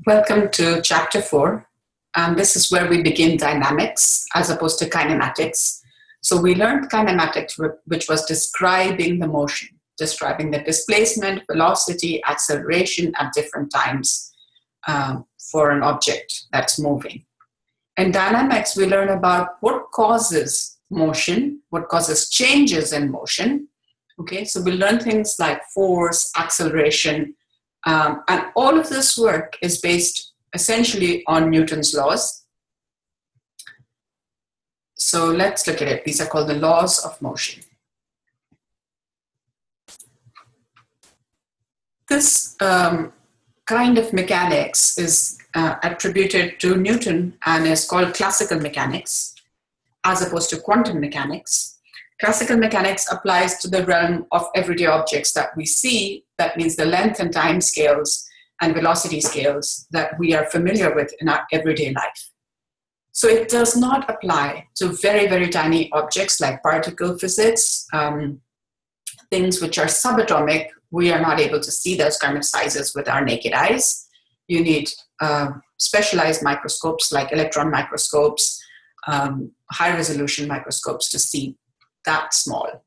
Welcome to Chapter 4. This is where we begin dynamics as opposed to kinematics. So we learned kinematics, which was describing the motion, describing the displacement, velocity, acceleration at different times for an object that's moving. In dynamics, we learn about what causes motion, what causes changes in motion. Okay, so we learn things like force, acceleration, and all of this work is based essentially on Newton's laws. So let's look at it. These are called the laws of motion. This kind of mechanics is attributed to Newton and is called classical mechanics as opposed to quantum mechanics. Classical mechanics applies to the realm of everyday objects that we see. That means the length and time scales and velocity scales that we are familiar with in our everyday life. So it does not apply to very, very tiny objects like particle physics, things which are subatomic. We are not able to see those kind of sizes with our naked eyes. You need specialized microscopes like electron microscopes, high resolution microscopes to see that small,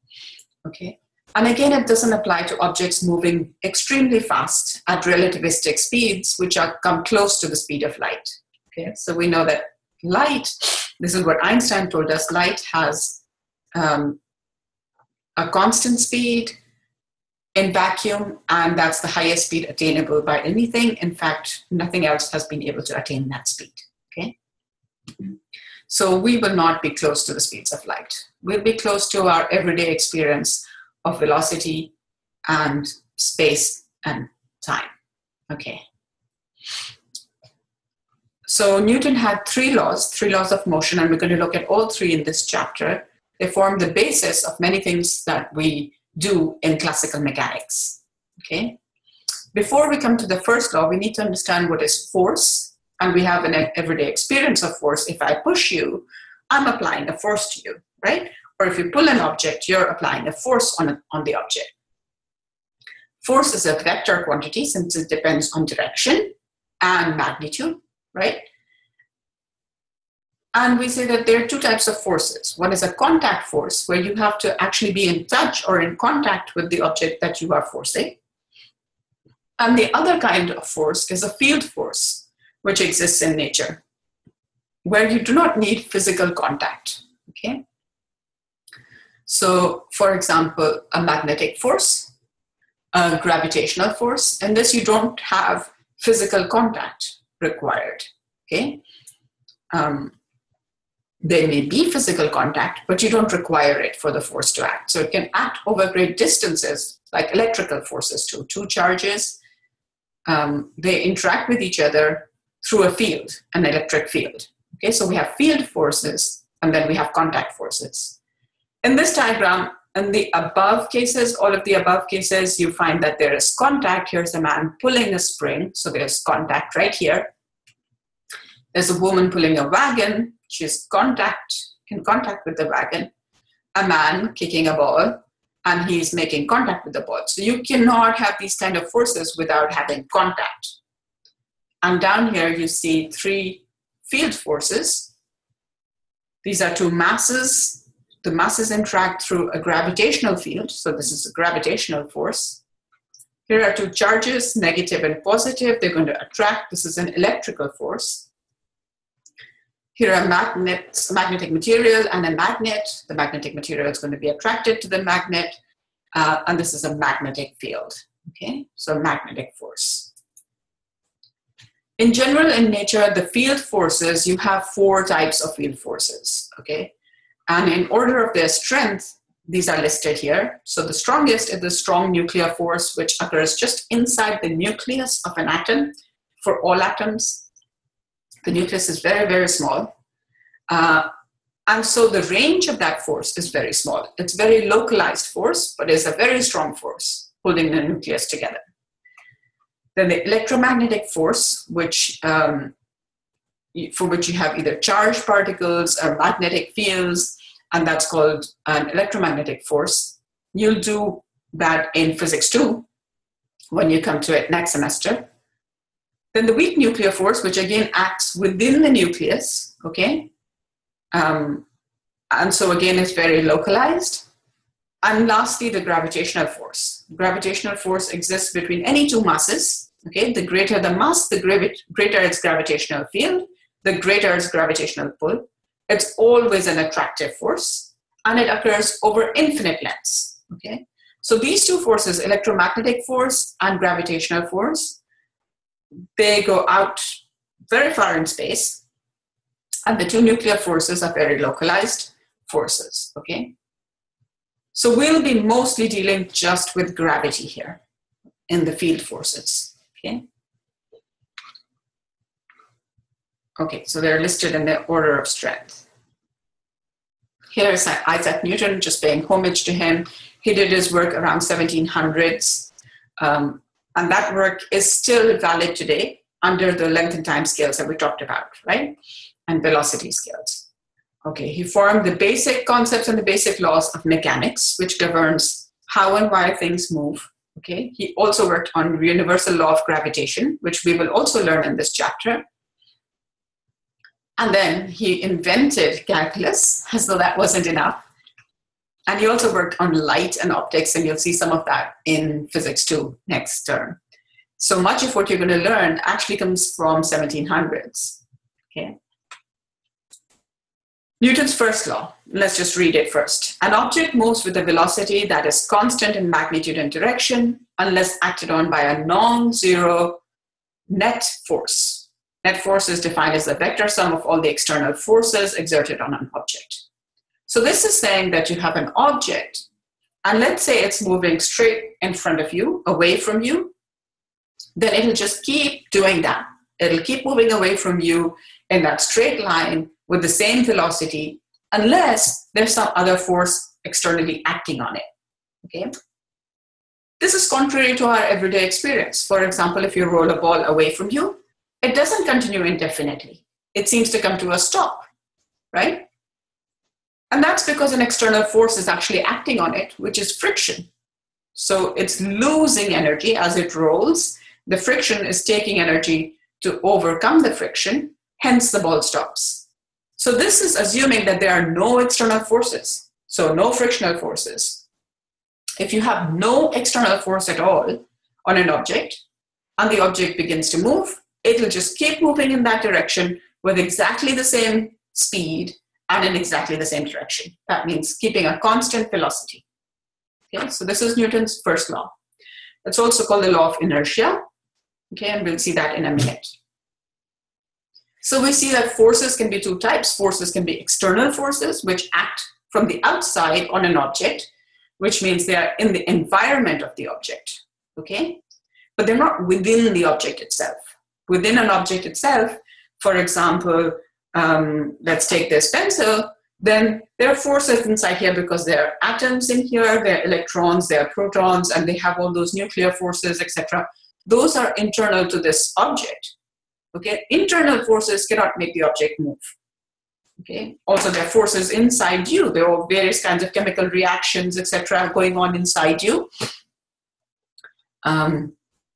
okay? And again, it doesn't apply to objects moving extremely fast at relativistic speeds, which come close to the speed of light, okay? So we know that light, this is what Einstein told us, light has a constant speed in vacuum, and that's the highest speed attainable by anything. In fact, nothing else has been able to attain that speed, okay? So we will not be close to the speeds of light. We'll be close to our everyday experience of velocity and space and time. Okay. So Newton had three laws of motion, and we're going to look at all three in this chapter. They form the basis of many things that we do in classical mechanics. Okay. Before we come to the first law, we need to understand what is force. And we have an everyday experience of force. If I push you, I'm applying a force to you, right? Or if you pull an object, you're applying a force on the object. Force is a vector quantity since it depends on direction and magnitude, right? And we say that there are two types of forces. One is a contact force, where you have to actually be in touch or in contact with the object that you are forcing. And the other kind of force is a field force, which exists in nature, where you do not need physical contact, okay? So, for example, a magnetic force, a gravitational force, and this you don't have physical contact required, okay? There may be physical contact, but you don't require it for the force to act. So it can act over great distances, like electrical forces too. Two charges, they interact with each other through a field, an electric field. Okay, so we have field forces, and then we have contact forces. In this diagram, in the above cases, all of the above cases, you find that there is contact. Here's a man pulling a spring, so there's contact right here. There's a woman pulling a wagon. She's in contact with the wagon. A man kicking a ball, and he's making contact with the ball. So you cannot have these kind of forces without having contact. And down here, you see three field forces. These are two masses. The masses interact through a gravitational field. So this is a gravitational force. Here are two charges, negative and positive. They're going to attract. This is an electrical force. Here are magnets, magnetic material and a magnet. The magnetic material is going to be attracted to the magnet. And this is a magnetic field. Okay, so magnetic force. In general, in nature, the field forces, you have four types of field forces, okay? And in order of their strength, these are listed here. So the strongest is the strong nuclear force, which occurs just inside the nucleus of an atom for all atoms. The nucleus is very, very small. And so the range of that force is very small. It's very localized force, but it's a very strong force holding the nucleus together. Then the electromagnetic force, for which you have either charged particles or magnetic fields, and that's called an electromagnetic force. You'll do that in physics too when you come to it next semester. Then the weak nuclear force, which again acts within the nucleus, okay? And so again, it's very localized. And lastly, the gravitational force. Gravitational force exists between any two masses, okay? The greater the mass, the greater its gravitational field, the greater its gravitational pull. It's always an attractive force, and it occurs over infinite lengths, okay? So these two forces, electromagnetic force and gravitational force, they go out very far in space, and the two nuclear forces are very localized forces, okay? So we'll be mostly dealing just with gravity here in the field forces, okay? Okay, so they're listed in the order of strength. Here is Isaac Newton, just paying homage to him. He did his work around 1700s, and that work is still valid today under the length and time scales that we talked about, right? And velocity scales. Okay, he formed the basic concepts and the basic laws of mechanics, which governs how and why things move. Okay, he also worked on the universal law of gravitation, which we will also learn in this chapter. And then he invented calculus, as though that wasn't enough. And he also worked on light and optics, and you'll see some of that in Physics 2 next term. So much of what you're going to learn actually comes from 1700s. Okay. Newton's first law, let's just read it first. An object moves with a velocity that is constant in magnitude and direction unless acted on by a non-zero net force. Net force is defined as the vector sum of all the external forces exerted on an object. So this is saying that you have an object, and let's say it's moving straight in front of you, away from you, then it'll just keep doing that. It'll keep moving away from you in that straight line with the same velocity, unless there's some other force externally acting on it, okay? This is contrary to our everyday experience. For example, if you roll a ball away from you, it doesn't continue indefinitely. It seems to come to a stop, right? And that's because an external force is actually acting on it, which is friction. So it's losing energy as it rolls. The friction is taking energy to overcome the friction, hence the ball stops. So this is assuming that there are no external forces, so no frictional forces. If you have no external force at all on an object, and the object begins to move, it'll just keep moving in that direction with exactly the same speed and in exactly the same direction. That means keeping a constant velocity. Okay, so this is Newton's first law. It's also called the law of inertia. Okay, and we'll see that in a minute. So we see that forces can be two types. Forces can be external forces, which act from the outside on an object, which means they are in the environment of the object. Okay, but they're not within the object itself. Within an object itself, for example, let's take this pencil, then there are forces inside here because there are atoms in here, there are electrons, there are protons, and they have all those nuclear forces, etc. Those are internal to this object. Okay, internal forces cannot make the object move. Okay, also there are forces inside you. There are various kinds of chemical reactions, etc., going on inside you.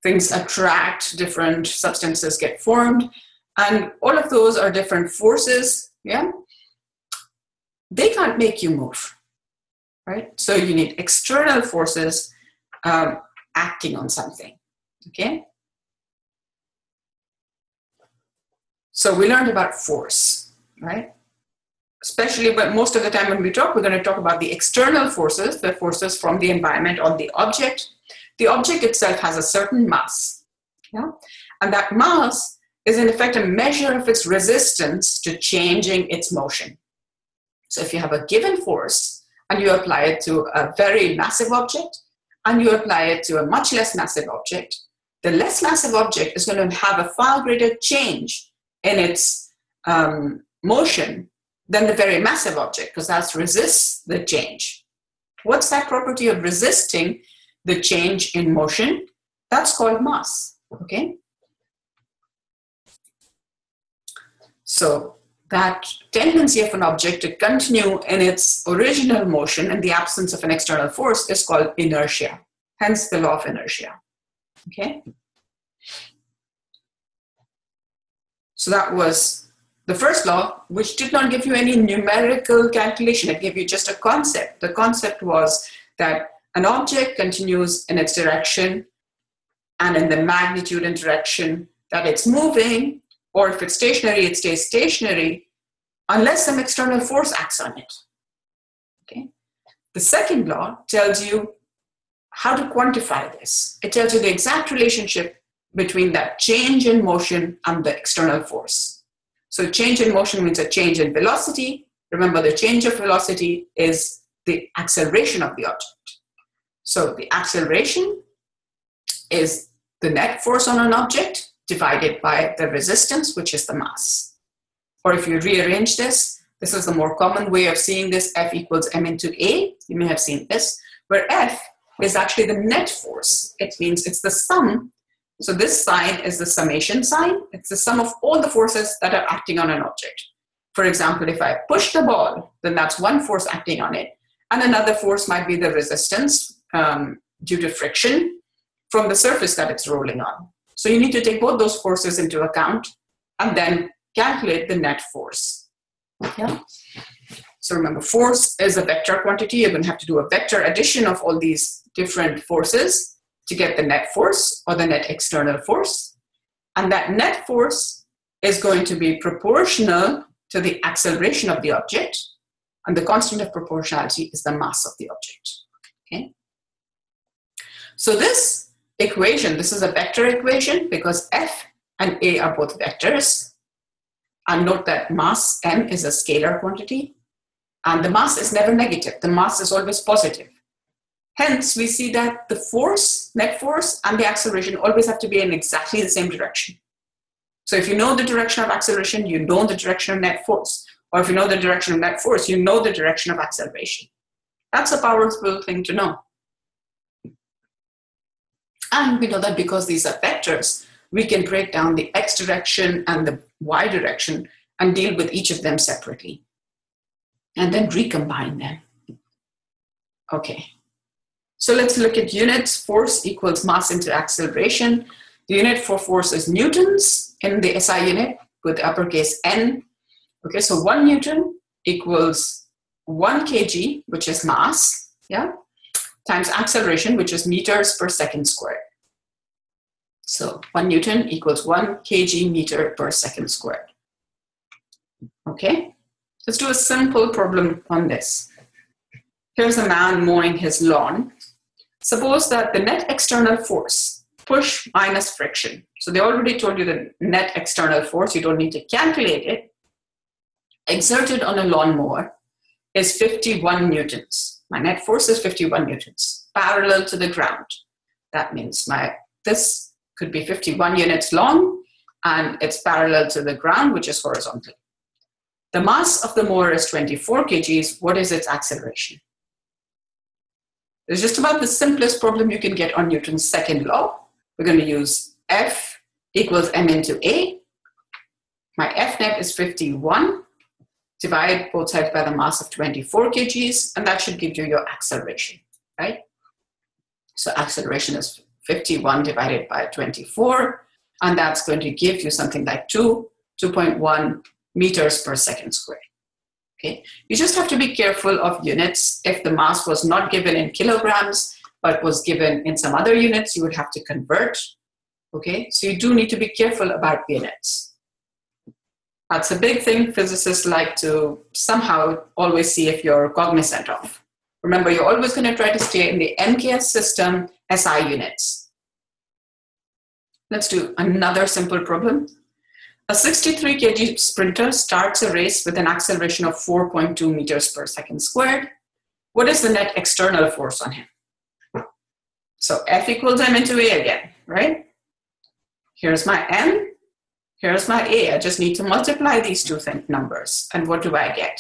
Things attract, different substances get formed, and all of those are different forces. Yeah, they can't make you move, right? So you need external forces acting on something. Okay. So we learned about force, right? Especially, but most of the time when we talk, we're going to talk about the external forces, the forces from the environment on the object. The object itself has a certain mass, yeah? And that mass is in effect a measure of its resistance to changing its motion. So if you have a given force and you apply it to a very massive object and you apply it to a much less massive object, the less massive object is going to have a far greater change in its motion than the very massive object, because that resists the change. What's that property of resisting the change in motion? That's called mass, okay? So that tendency of an object to continue in its original motion in the absence of an external force is called inertia, hence the law of inertia, okay? So that was the first law, which did not give you any numerical calculation. It gave you just a concept. The concept was that an object continues in its direction and in the magnitude and direction that it's moving, or if it's stationary, it stays stationary, unless some external force acts on it. Okay. The second law tells you how to quantify this. It tells you the exact relationship between that change in motion and the external force. So change in motion means a change in velocity. Remember, the change of velocity is the acceleration of the object. So the acceleration is the net force on an object divided by the resistance, which is the mass. Or if you rearrange this, this is the more common way of seeing this, F equals m into A. You may have seen this, where F is actually the net force. It means it's the sum. So this sign is the summation sign. It's the sum of all the forces that are acting on an object. For example, if I push the ball, then that's one force acting on it. And another force might be the resistance due to friction from the surface that it's rolling on. So you need to take both those forces into account and then calculate the net force. Yeah. So remember, force is a vector quantity. You're going to have to do a vector addition of all these different forces to get the net force or the net external force. And that net force is going to be proportional to the acceleration of the object. And the constant of proportionality is the mass of the object. Okay. So this equation, this is a vector equation because F and A are both vectors. And note that mass m is a scalar quantity. And the mass is never negative. The mass is always positive. Hence, we see that the force, net force, and the acceleration always have to be in exactly the same direction. So if you know the direction of acceleration, you know the direction of net force. Or if you know the direction of net force, you know the direction of acceleration. That's a powerful thing to know. And we know that because these are vectors, we can break down the x direction and the y direction and deal with each of them separately. And then recombine them. Okay. So let's look at units. Force equals mass into acceleration. The unit for force is newtons in the SI unit with uppercase N. Okay, so 1 Newton equals 1 kg, which is mass, yeah, times acceleration, which is meters per second squared. So 1 Newton equals 1 kg meter per second squared. Okay, let's do a simple problem on this. Here's a man mowing his lawn. Suppose that the net external force, push minus friction. So they already told you the net external force, you don't need to calculate it, exerted on a lawnmower is 51 newtons. My net force is 51 newtons, parallel to the ground. That means this could be 51 units long, and it's parallel to the ground, which is horizontal. The mass of the mower is 24 kgs. What is its acceleration? It's just about the simplest problem you can get on Newton's second law. We're going to use F equals m into A. My F net is 51. Divide both sides by the mass of 24 kgs, and that should give you your acceleration, right? So acceleration is 51 divided by 24, and that's going to give you something like 2.1 meters per second squared. Okay, you just have to be careful of units. If the mass was not given in kilograms, but was given in some other units, you would have to convert. Okay, so you do need to be careful about units. That's a big thing physicists like to somehow always see if you're cognizant of. Remember, you're always going to try to stay in the MKS system SI units. Let's do another simple problem. A 63 kg sprinter starts a race with an acceleration of 4.2 meters per second squared. What is the net external force on him? So F equals m into A again, right? Here's my m, here's my A. I just need to multiply these two numbers. And what do I get?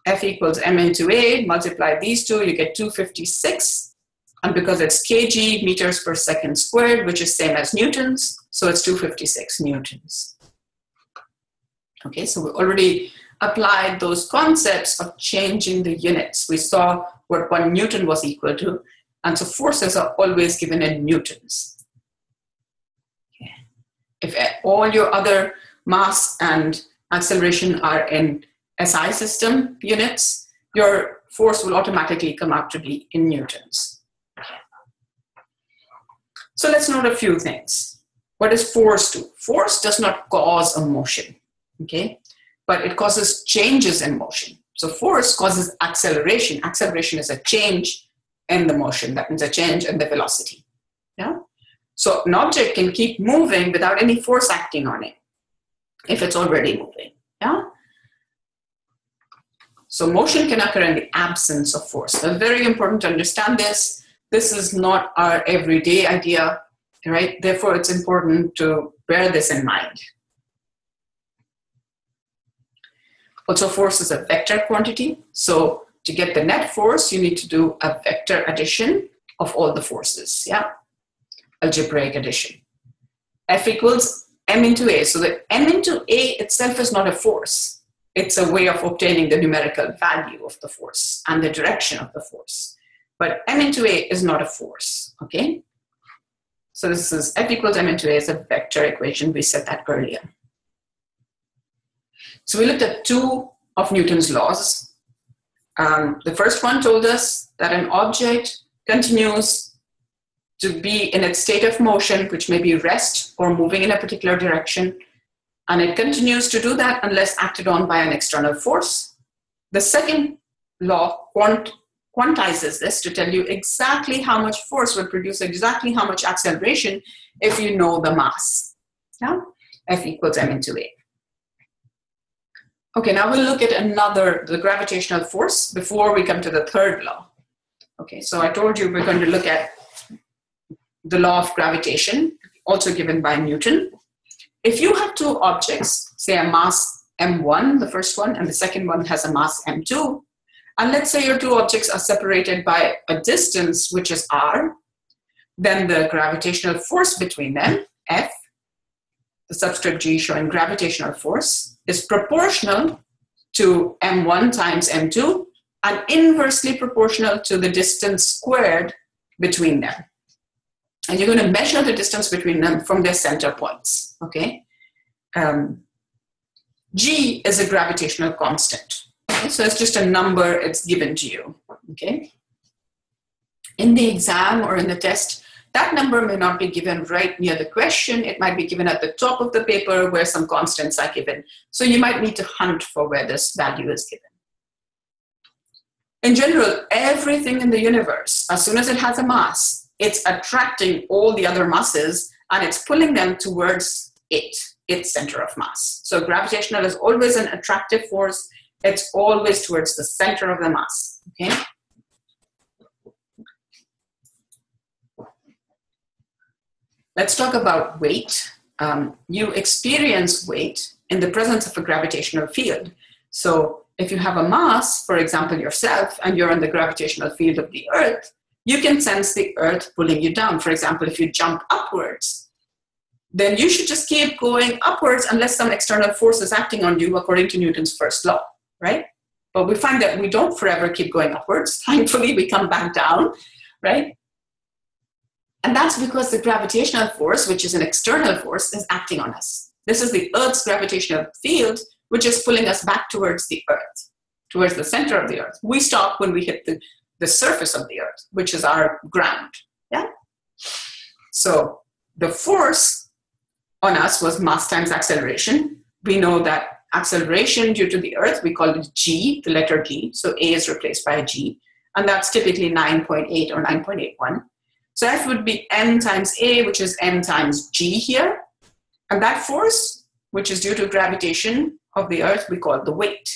F equals m into A, multiply these two, you get 256. And because it's kg, meters per second squared, which is same as newtons, so it's 256 newtons. Okay, so we already applied those concepts of changing the units. We saw what 1 Newton was equal to, and so forces are always given in newtons. Okay. If all your other mass and acceleration are in SI system units, your force will automatically come out to be in newtons. So let's note a few things. What does force do? Force does not cause a motion, okay? But it causes changes in motion. So force causes acceleration. Acceleration is a change in the motion. That means a change in the velocity. Yeah. So an object can keep moving without any force acting on it if it's already moving. Yeah. So motion can occur in the absence of force. So very important to understand this. This is not our everyday idea, right? Therefore, it's important to bear this in mind. Also, force is a vector quantity. So to get the net force, you need to do a vector addition of all the forces, yeah? Algebraic addition. F equals m into a. So the m into a itself is not a force. It's a way of obtaining the numerical value of the force and the direction of the force. But m into a is not a force, okay? So this is F equals m into a is a vector equation. We said that earlier. So we looked at two of Newton's laws. The first one told us that an object continues to be in its state of motion, which may be rest or moving in a particular direction. And it continues to do that unless acted on by an external force. The second law quantizes this to tell you exactly how much force will produce exactly how much acceleration if you know the mass. Yeah? F equals m into a. Okay, now we'll look at the gravitational force before we come to the third law. Okay, so I told you we're going to look at the law of gravitation, also given by Newton. If you have two objects, say a mass m1, the first one, and the second one has a mass m2, and let's say your two objects are separated by a distance which is r, then the gravitational force between them, F, the subscript G showing gravitational force, is proportional to m1 times m2 and inversely proportional to the distance squared between them. And you're going to measure the distance between them from their center points, okay? G is a gravitational constant. Okay? So it's just a number, it's given to you, okay? In the exam or in the test, that number may not be given right near the question. It might be given at the top of the paper where some constants are given. So you might need to hunt for where this value is given. In general, everything in the universe, as soon as it has a mass, it's attracting all the other masses and it's pulling them towards its center of mass. So gravitational is always an attractive force. It's always towards the center of the mass, okay? Let's talk about weight. You experience weight in the presence of a gravitational field. So if you have a mass, for example, yourself, and you're in the gravitational field of the Earth, you can sense the Earth pulling you down. For example, if you jump upwards, then you should just keep going upwards unless some external force is acting on you according to Newton's first law, right? But we find that we don't forever keep going upwards. Thankfully, we come back down, right? And that's because the gravitational force, which is an external force, is acting on us. This is the Earth's gravitational field, which is pulling us back towards the Earth, towards the center of the Earth. We stop when we hit the surface of the Earth, which is our ground, yeah? So the force on us was mass times acceleration. We know that acceleration due to the Earth, we call it G, the letter G. So A is replaced by a G, and that's typically 9.8 or 9.81. So F would be m times a, which is m times g here. And that force, which is due to gravitation of the Earth, we call the weight.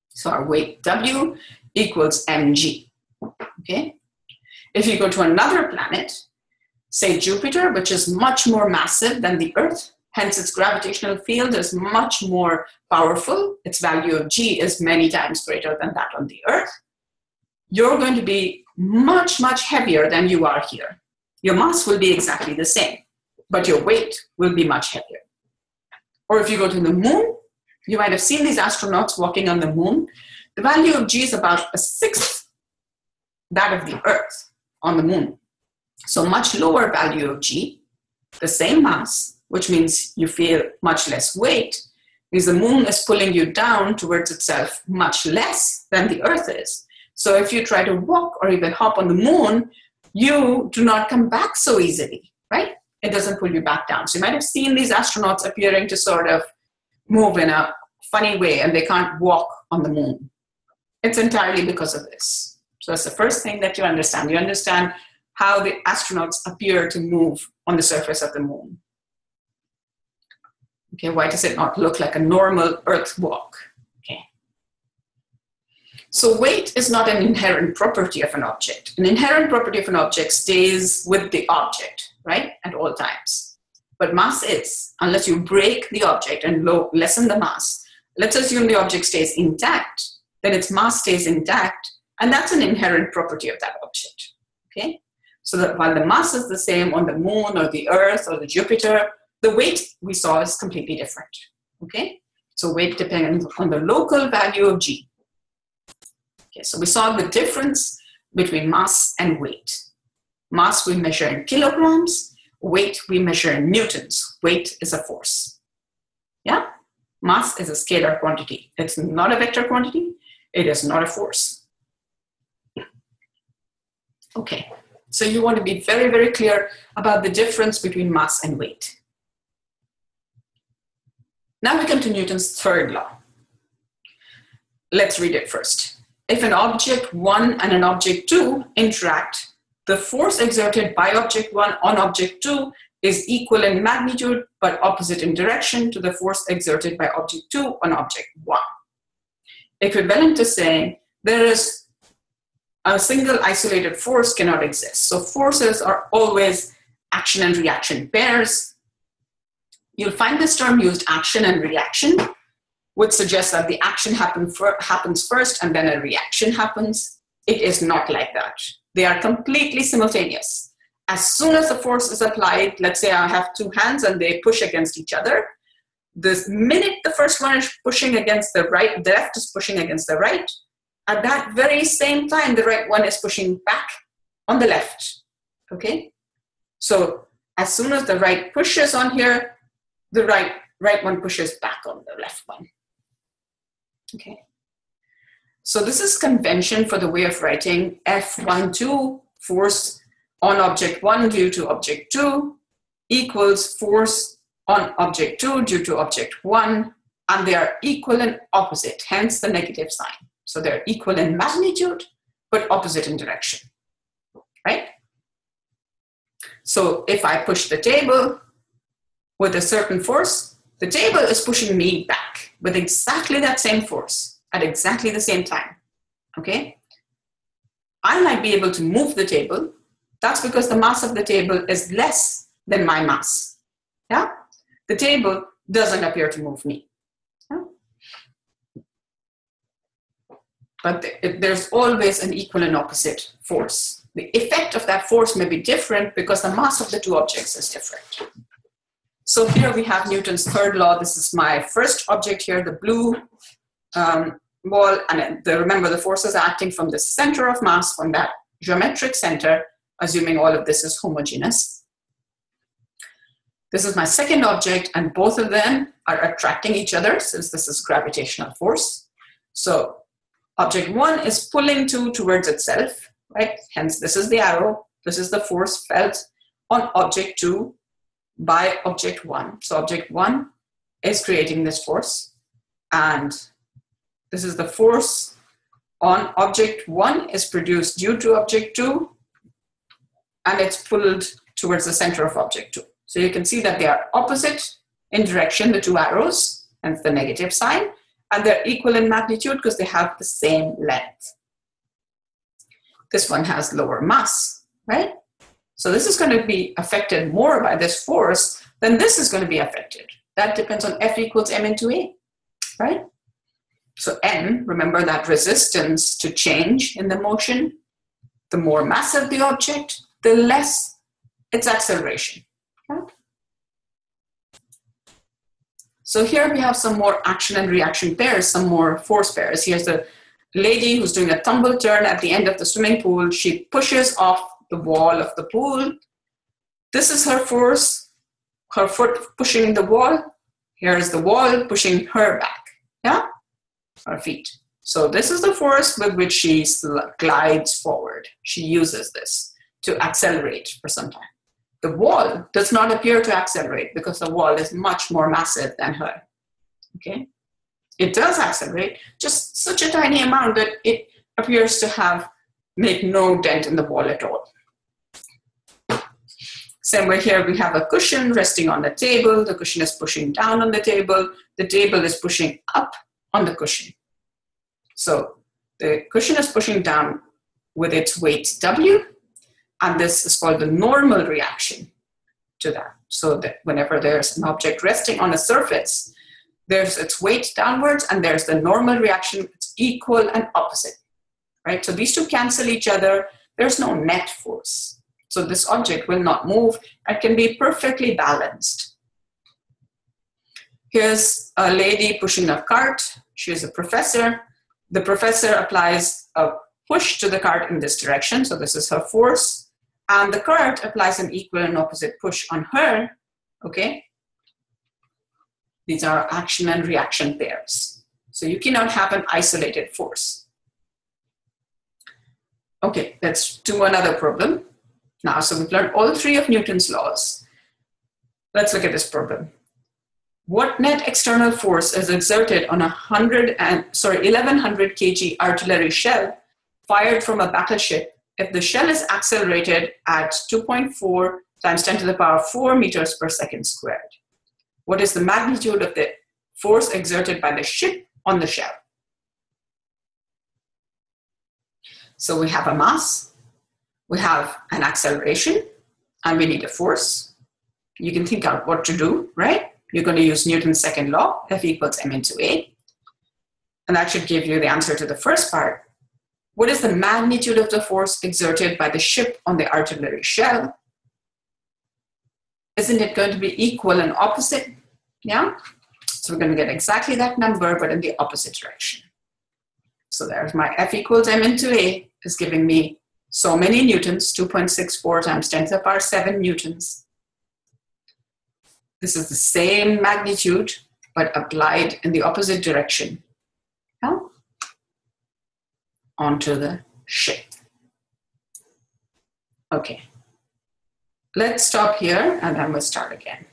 So our weight W equals mg, okay? If you go to another planet, say Jupiter, which is much more massive than the Earth, hence its gravitational field is much more powerful. Its value of g is many times greater than that on the Earth. You're going to be much, much heavier than you are here. Your mass will be exactly the same, but your weight will be much heavier. Or if you go to the moon, you might have seen these astronauts walking on the moon. The value of G is about a sixth that of the Earth on the moon. So much lower value of G, the same mass, which means you feel much less weight, because the moon is pulling you down towards itself much less than the Earth is. So if you try to walk or even hop on the moon, you do not come back so easily, right? It doesn't pull you back down. So you might have seen these astronauts appearing to sort of move in a funny way, and they can't walk on the moon. It's entirely because of this. So that's the first thing that you understand. You understand how the astronauts appear to move on the surface of the moon. Okay, why does it not look like a normal Earth walk? Okay. So weight is not an inherent property of an object. An inherent property of an object stays with the object, right, at all times. But mass is, unless you break the object and lessen the mass. Let's assume the object stays intact, then its mass stays intact, and that's an inherent property of that object, okay? So that while the mass is the same on the moon or the Earth or the Jupiter, the weight we saw is completely different, okay? So weight depends on the local value of G. Okay, so we saw the difference between mass and weight. Mass we measure in kilograms, weight we measure in newtons. Weight is a force, yeah? Mass is a scalar quantity. It's not a vector quantity. It is not a force. Okay, so you want to be very, very clear about the difference between mass and weight. Now we come to Newton's third law. Let's read it first. If an object 1 and an object 2 interact, the force exerted by object 1 on object 2 is equal in magnitude but opposite in direction to the force exerted by object 2 on object 1. Equivalent to saying there is a single isolated force cannot exist. So forces are always action and reaction pairs. You'll find this term used, action and reaction, which suggests that the action happens first and then a reaction happens. It is not like that. They are completely simultaneous. As soon as the force is applied, let's say I have two hands and they push against each other. The minute the first one is pushing against the right, the left is pushing against the right. At that very same time, the right one is pushing back on the left, okay? So as soon as the right pushes on here, the right one pushes back on the left one, okay? So this is convention for the way of writing F12, force on object 1 due to object 2, equals force on object 2 due to object 1, and they are equal and opposite, hence the negative sign. So they're equal in magnitude, but opposite in direction, right? So if I push the table with a certain force, the table is pushing me back with exactly that same force at exactly the same time, okay? I might be able to move the table. That's because the mass of the table is less than my mass, yeah? The table doesn't appear to move me. Yeah? But there's always an equal and opposite force. The effect of that force may be different because the mass of the two objects is different. So here we have Newton's third law. This is my first object here, the blue ball. And remember, the force is acting from the center of mass, from that geometric center, assuming all of this is homogeneous. This is my second object, and both of them are attracting each other since this is gravitational force. So object 1 is pulling 2 towards itself, right? Hence, this is the arrow. This is the force felt on object 2 by object 1. So object 1 is creating this force, and this is the force on object 1 is produced due to object 2, and it's pulled towards the center of object 2. So you can see that they are opposite in direction, the two arrows, hence the negative sign, and they're equal in magnitude because they have the same length. This one has lower mass, right? So this is going to be affected more by this force than this is going to be affected. That depends on F equals m into a, right? So m, remember that resistance to change in the motion. The more massive the object, the less its acceleration. Okay? So here we have some more action and reaction pairs, some more force pairs. Here's the lady who's doing a tumble turn at the end of the swimming pool. She pushes off the wall of the pool. This is her force. her foot pushing the wall. Here's the wall pushing her back, yeah, her feet. So this is the force with which she glides forward. She uses this to accelerate for some time. The wall does not appear to accelerate because the wall is much more massive than her, okay? It does accelerate, just such a tiny amount that it appears to make no dent in the wall at all. Same way here, we have a cushion resting on the table. The cushion is pushing down on the table. The table is pushing up on the cushion. So the cushion is pushing down with its weight W, and this is called the normal reaction to that. So that whenever there's an object resting on a surface, there's its weight downwards, and there's the normal reaction. It's equal and opposite, right? So these two cancel each other. There's no net force. So this object will not move. It can be perfectly balanced. Here's a lady pushing a cart. She's a professor. The professor applies a push to the cart in this direction. So this is her force. And the cart applies an equal and opposite push on her, okay? These are action and reaction pairs. So you cannot have an isolated force. Okay, let's do another problem. Now, so we've learned all three of Newton's laws. Let's look at this problem. What net external force is exerted on 1100 kg artillery shell fired from a battleship if the shell is accelerated at 2.4 times 10 to the power 4 meters per second squared? What is the magnitude of the force exerted by the ship on the shell? So we have a mass, we have an acceleration, and we need a force. You can think out what to do, right? You're going to use Newton's second law, F equals m into A. And that should give you the answer to the first part. What is the magnitude of the force exerted by the ship on the artillery shell? Isn't it going to be equal and opposite? Yeah? So we're going to get exactly that number, but in the opposite direction. So there's my F equals m into A is giving me so many newtons, 2.64 times 10 to the power 7 newtons. This is the same magnitude, but applied in the opposite direction. Yeah? Onto the ship. Okay. Let's stop here and then we'll start again.